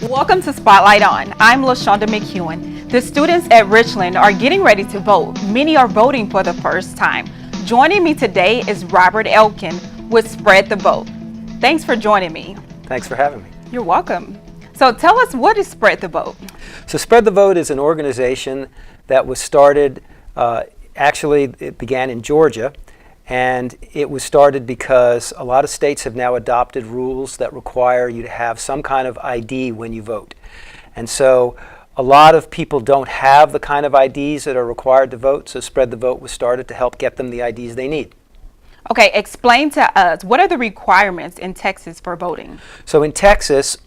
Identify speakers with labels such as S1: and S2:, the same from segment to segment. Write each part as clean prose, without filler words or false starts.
S1: Welcome to Spotlight On. I'm LaShanda McEwen. The students at Richland are getting ready to vote. Many are voting for the first time. Joining me today is Robert Elkin with Spread the Vote. Thanks for joining me.
S2: Thanks for having me.
S1: You're welcome. So tell us, what is Spread the Vote?
S2: So Spread the Vote is an organization that was started, actually it began in Georgia, and it was started because a lot of states have now adopted rules that require you to have some kind of ID when you vote. And so a lot of people don't have the kind of IDs that are required to vote, so Spread the Vote was started to help get them the IDs they need.
S1: Okay, explain to us, what are the requirements in Texas for voting?
S2: So in Texas,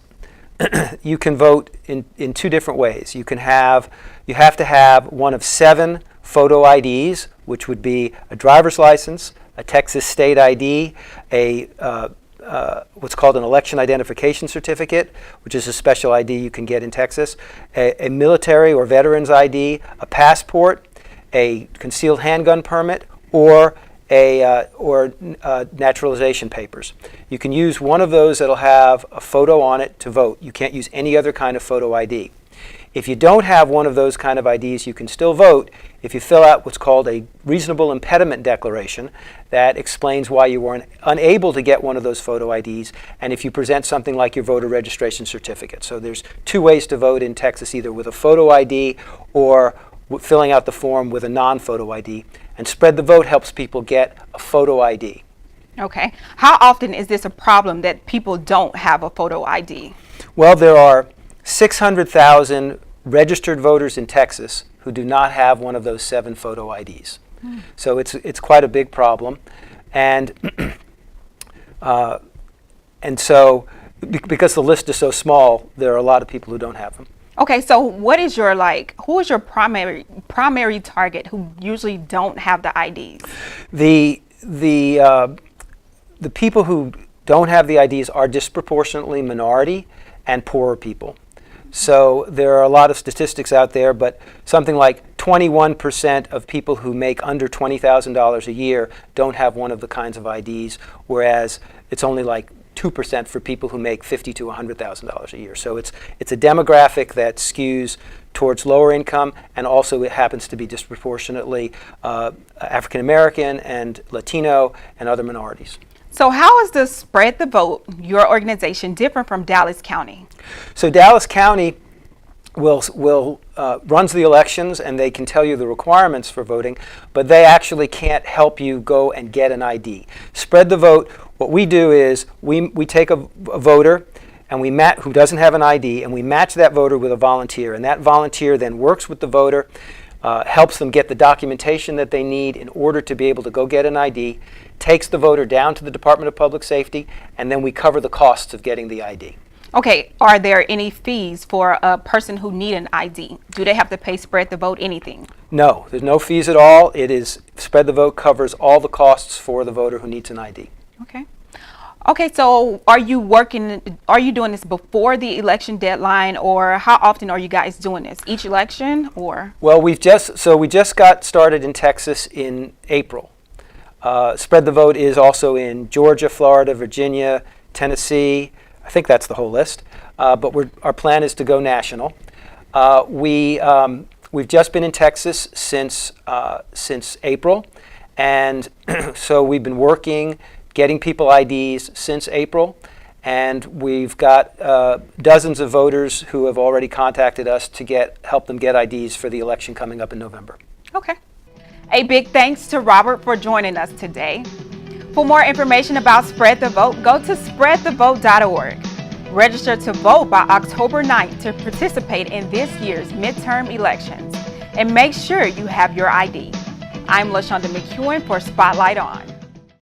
S2: you can vote in two different ways. You have to have one of 7 photo IDs, which would be a driver's license, a Texas state ID, what's called an election identification certificate, which is a special ID you can get in Texas, a military or veterans ID, a passport, a concealed handgun permit, or naturalization papers. You can use one of those that'll have a photo on it to vote. You can't use any other kind of photo ID. If you don't have one of those kind of IDs, you can still vote if you fill out what's called a reasonable impediment declaration that explains why you were unable to get one of those photo IDs, and if you present something like your voter registration certificate. So there's 2 ways to vote in Texas, either with a photo ID or filling out the form with a non-photo ID. And Spread the Vote helps people get a photo ID.
S1: Okay. How often is this a problem that people don't have a photo ID?
S2: Well, there are 600,000 registered voters in Texas who do not have one of those 7 photo IDs. So it's quite a big problem, and so because the list is so small, there are a lot of people who don't have them.
S1: Okay, so who is your primary target who usually don't have the IDs?
S2: The people who don't have the IDs are disproportionately minority and poorer people. So there are a lot of statistics out there, but something like 21% of people who make under $20,000 a year don't have one of the kinds of IDs, whereas it's only like 2% for people who make $50,000 to $100,000 a year. So it's a demographic that skews towards lower income, and also it happens to be disproportionately African American and Latino and other minorities.
S1: So how is the Spread the Vote, your organization, different from Dallas County?
S2: So Dallas County runs the elections, and they can tell you the requirements for voting, but they actually can't help you go and get an ID. Spread the Vote, what we do is we take a voter and who doesn't have an ID, and we match that voter with a volunteer, and that volunteer then works with the voter, helps them get the documentation that they need in order to be able to go get an ID, takes the voter down to the Department of Public Safety, and then we cover the costs of getting the ID.
S1: Okay, are there any fees for a person who need an ID? Do they have to pay Spread the Vote anything?
S2: No, there's no fees at all. Spread the Vote covers all the costs for the voter who needs an ID.
S1: Okay. Okay, so are you doing this before the election deadline, or how often are you guys doing this? Each election, or? Well,
S2: we just got started in Texas in April. Spread the Vote is also in Georgia, Florida, Virginia, Tennessee. I think that's the whole list. But our plan is to go national. We've just been in Texas since April, and so we've been working, getting people IDs since April, and we've got dozens of voters who have already contacted us to help them get IDs for the election coming up in November.
S1: Okay. A big thanks to Robert for joining us today. For more information about Spread the Vote, go to spreadthevote.org. Register to vote by October 9th to participate in this year's midterm elections. And make sure you have your ID. I'm LaShanda McEwen for Spotlight On.